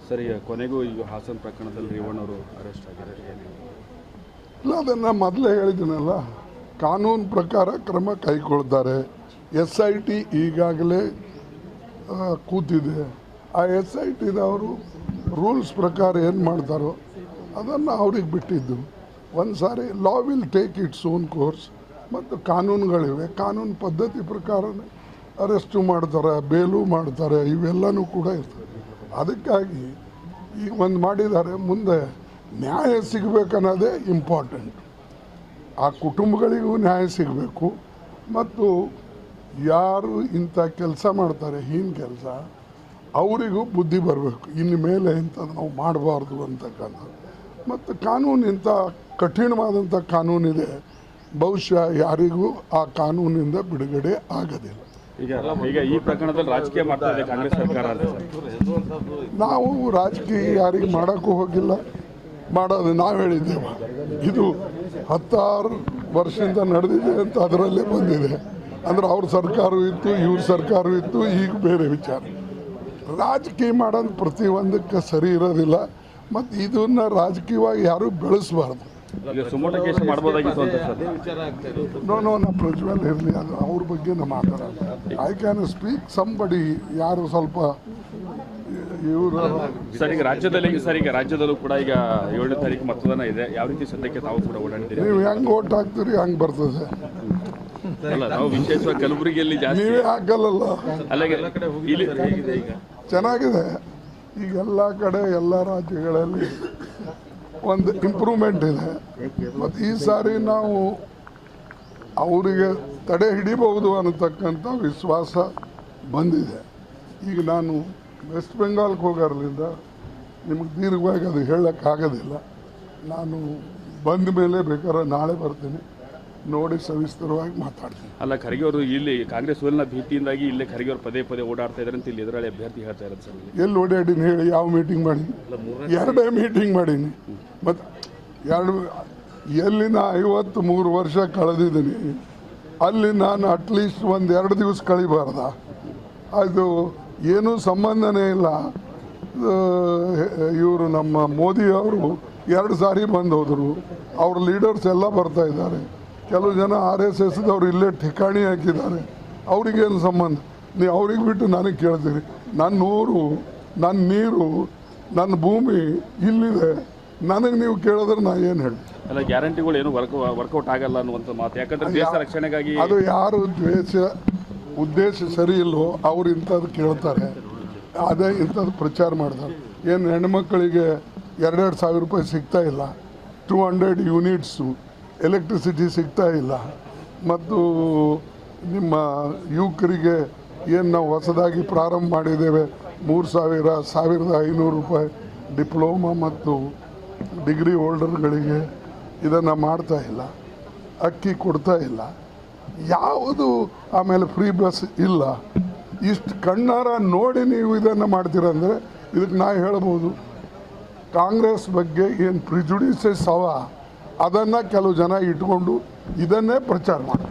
ಸರಿ ಕೊನೆಗೂ ಈಗ ಹಾಸನ ಪ್ರಕರಣದಲ್ಲಿ ರೇವಣ್ಣವರು ಅರೆಸ್ಟ್ ಆಗಿದ್ದಾರೆ. ಇಲ್ಲ, ಅದನ್ನು ಮೊದಲೇ ಹೇಳಿದ್ದೀನಲ್ಲ, ಕಾನೂನು ಪ್ರಕಾರ ಕ್ರಮ ಕೈಗೊಳ್ತಾರೆ. SIT ಈಗಾಗಲೇ ಕೂತಿದೆ. ಆ SITದವರು ರೂಲ್ಸ್ ಪ್ರಕಾರ ಏನು ಮಾಡ್ತಾರೋ ಅದನ್ನು ಅವ್ರಿಗೆ ಬಿಟ್ಟಿದ್ದು. ಒಂದು ಸಾರಿ law will take its own course. ಮತ್ತು ಕಾನೂನುಗಳಿವೆ, ಕಾನೂನು ಪದ್ಧತಿ ಪ್ರಕಾರನೇ ಅರೆಸ್ಟು ಮಾಡ್ತಾರೆ, ಬೇಲು ಮಾಡ್ತಾರೆ, ಇವೆಲ್ಲನೂ ಕೂಡ ಇರ್ತದೆ. ಅದಕ್ಕಾಗಿ ಈಗ ಒಂದು ಮಾಡಿದ್ದಾರೆ, ಮುಂದೆ ನ್ಯಾಯ ಸಿಗಬೇಕನ್ನೋದೇ ಇಂಪಾರ್ಟೆಂಟ್. ಆ ಕುಟುಂಬಗಳಿಗೂ ನ್ಯಾಯ ಸಿಗಬೇಕು ಮತ್ತು ಯಾರು ಇಂಥ ಕೆಲಸ ಮಾಡ್ತಾರೆ, ಹೀನ ಕೆಲಸ, ಅವರಿಗೂ ಬುದ್ಧಿ ಬರಬೇಕು. ಇನ್ನು ಮೇಲೆ ಇಂಥದ್ದು ನಾವು ಮಾಡಬಾರ್ದು ಅಂತಕ್ಕಂಥ. ಮತ್ತು ಕಾನೂನು ಇಂಥ ಕಠಿಣವಾದಂಥ ಕಾನೂನಿದೆ, ಬಹುಶಃ ಯಾರಿಗೂ ಆ ಕಾನೂನಿಂದ ಬಿಡುಗಡೆ ಆಗೋದಿಲ್ಲ. ಈಗ ಈ ಪ್ರಕರಣದಲ್ಲಿ ರಾಜಕೀಯ ಮಾಡ್ತಾ ಇದೆ ಕಾಂಗ್ರೆಸ್ ಸರ್ಕಾರ. ನಾವು ರಾಜಕೀಯ ಯಾರಿಗೆ ಮಾಡೋಕ್ಕೂ ಹೋಗಿಲ್ಲ, ಮಾಡೋದು ನಾವು ಹೇಳಿದ್ದೇವೆ. ಇದು 16 ವರ್ಷದಿಂದ ನಡೆದಿದೆ ಅಂತ ಅದರಲ್ಲೇ ಬಂದಿದೆ. ಅಂದರೆ ಅವ್ರ ಸರ್ಕಾರವೂ ಇತ್ತು, ಇವ್ರ ಸರ್ಕಾರವೂ ಇತ್ತು, ಈಗ ಬೇರೆ ವಿಚಾರ. ರಾಜಕೀಯ ಮಾಡೋದು ಪ್ರತಿಯೊಂದಕ್ಕೆ ಸರಿ ಇರೋದಿಲ್ಲ. ಮತ್ತು ಇದನ್ನು ರಾಜಕೀಯವಾಗಿ ಯಾರೂ ಬೆಳೆಸಬಾರ್ದು. ನೋ ನಾ ಪ್ರಜ್ವಲ್ ಇರಲಿ, ಅದು ಅವ್ರ ಬಗ್ಗೆ ನಾ ಮಾತಾಡೋದು. ಐ ಕ್ಯಾನ್ ಸ್ಪೀಕ್ ಸಂಬಡಿ ಯಾರು ಸ್ವಲ್ಪ ಇವರು. ಸರ್, ಈಗ ರಾಜ್ಯದಲ್ಲೂ ಕೂಡ ಈಗ 7ನೇ ತಾರೀಕು ಮತದಾನ ಇದೆ. ಯಾವ ರೀತಿ ಸದ್ಯಕ್ಕೆ ತಾವು ಕೂಡ ಓಡಾಡ್ತೀರಿ? ನೀವು ಹೆಂಗೆ ಓಟ್ ಹಾಕ್ತೀರಿ ಹಂಗೆ ಬರ್ತದೆ. ನಾವು ವಿಶೇಷವಾಗಿ ಕಲಬುರಗಿಯಲ್ಲಿ ನೀವೇ ಹಾಕಲ್ಲ. ಚೆನ್ನಾಗಿದೆ. ಈಗ ಎಲ್ಲ ಕಡೆ ಎಲ್ಲ ರಾಜ್ಯಗಳಲ್ಲಿ ಒಂದು ಇಂಪ್ರೂವ್ಮೆಂಟ್ ಇದೆ. ಮತ್ತು ಈ ಸಾರಿ ನಾವು ಅವರಿಗೆ ತಡೆ ಹಿಡಿಬಹುದು ಅನ್ನತಕ್ಕಂಥ ವಿಶ್ವಾಸ ಬಂದಿದೆ. ಈಗ ನಾನು ವೆಸ್ಟ್ ಬೆಂಗಾಲ್ಗೆ ಹೋಗೋದ್ರಿಂದ ನಿಮಗೆ ದೀರ್ಘವಾಗಿ ಅದು ಹೇಳೋಕ್ಕಾಗೋದಿಲ್ಲ. ನಾನು ಬಂದ ಮೇಲೆ ಬೇಕಾದ್ರೆ ನಾಳೆ ಬರ್ತೀನಿ, ನೋಡಿ ಸವಿಸ್ತರವಾಗಿ ಮಾತಾಡ್ತೀನಿ. ಖರ್ಗೆ ಅವರು ಇಲ್ಲಿ ಕಾಂಗ್ರೆಸ್ ಸೋಲಿನ ಭೀತಿಯಿಂದಾಗಿ ಇಲ್ಲೇ ಖರ್ಗೆ ಅವರು ಪದೇ ಓಡಾಡ್ತಾ ಇದ್ದಾರೆ ಅಂತ ಇಲ್ಲಿ ಎದುರಾಳಿ ಅಭ್ಯರ್ಥಿ ಹೇಳ್ತಾ ಇರೋದು ಸರ್. ಎಲ್ಲಿ ಓಡಾಡೀನಿ ಹೇಳಿ? ಯಾವ ಮೀಟಿಂಗ್ ಮಾಡೀನಿ? 2 ಮೀಟಿಂಗ್ ಮಾಡೀನಿ. ಮತ್ತು ಎಲ್ಲಿ ನಾ 53 ವರ್ಷ ಕಳೆದಿದ್ದೀನಿ, ಅಲ್ಲಿ ನಾನು ಅಟ್ಲೀಸ್ಟ್ 1-2 ದಿವಸ ಕಳಿಬಾರ್ದ? ಅದು ಏನೂ ಸಂಬಂಧನೇ ಇಲ್ಲ. ಇವರು ನಮ್ಮ ಮೋದಿ ಅವರು 2 ಸಾರಿ ಬಂದು ಹೋದರು. ಅವ್ರ ಲೀಡರ್ಸ್ ಎಲ್ಲ ಬರ್ತಾ ಇದ್ದಾರೆ. ಕೆಲವು ಜನ RSSದವ್ರು ಇಲ್ಲೇ ಠಿಕಾಣಿ ಹಾಕಿದ್ದಾರೆ. ಅವ್ರಿಗೇನು ಸಂಬಂಧ? ನೀವು ಅವ್ರಿಗೆ ಬಿಟ್ಟು ನನಗೆ ಕೇಳ್ತೀರಿ? ನನ್ನ ಊರು, ನನ್ನ ನೀರು, ನನ್ನ ಭೂಮಿ ಇಲ್ಲಿದೆ. ನನಗೆ ನೀವು ಕೇಳಿದ್ರೆ ನಾ ಏನು ಹೇಳಿ? ಗ್ಯಾರಂಟಿಗಳು ಏನು ವರ್ಕೌಟ್ ಆಗಲ್ಲ ಅನ್ನುವಂಥ ಮಾತು. ಯಾಕಂದ್ರೆ ದೇಶ ರಕ್ಷಣೆಗಾಗಿ ಅದು ಯಾರು ಉದ್ದೇಶ ಸರಿ ಇಲ್ಲೋ ಅವ್ರು ಇಂಥದ್ದು ಕೇಳ್ತಾರೆ, ಅದೇ ಇಂಥದ್ದು ಪ್ರಚಾರ ಮಾಡ್ತಾರೆ. ಏನು ಹೆಣ್ಮಕ್ಳಿಗೆ 2,000 ರೂಪಾಯಿ ಸಿಗ್ತಾ ಇಲ್ಲ, 200 ಯೂನಿಟ್ಸು ಎಲೆಕ್ಟ್ರಿಸಿಟಿ ಸಿಗ್ತಾ ಇಲ್ಲ, ಮತ್ತು ನಿಮ್ಮ ಯುವಕರಿಗೆ ಏನು ನಾವು ಹೊಸದಾಗಿ ಪ್ರಾರಂಭ ಮಾಡಿದ್ದೇವೆ 1,500 ರೂಪಾಯಿ ಡಿಪ್ಲೊಮಾ ಮತ್ತು ಡಿಗ್ರಿ ಹೋಲ್ಡರ್ಗಳಿಗೆ ಇದನ್ನು ಮಾಡ್ತಾ ಇಲ್ಲ, ಅಕ್ಕಿ ಕೊಡ್ತಾ ಇಲ್ಲ ಯಾವುದು. ಆಮೇಲೆ ಫ್ರೀ ಬಸ್ ಇಲ್ಲ. ಇಷ್ಟು ಕಣ್ಣಾರ ನೋಡಿ ನೀವು ಇದನ್ನು ಮಾಡ್ತೀರಂದರೆ ಇದಕ್ಕೆ ನಾ ಹೇಳ್ಬೋದು, ಕಾಂಗ್ರೆಸ್ ಬಗ್ಗೆ ಏನು ಪ್ರಿಜುಡಿಸಸ್ ಅವ ಅದನ್ನು ಕೆಲವು ಜನ ಇಟ್ಕೊಂಡು ಇದನ್ನೇ ಪ್ರಚಾರ ಮಾಡಿ.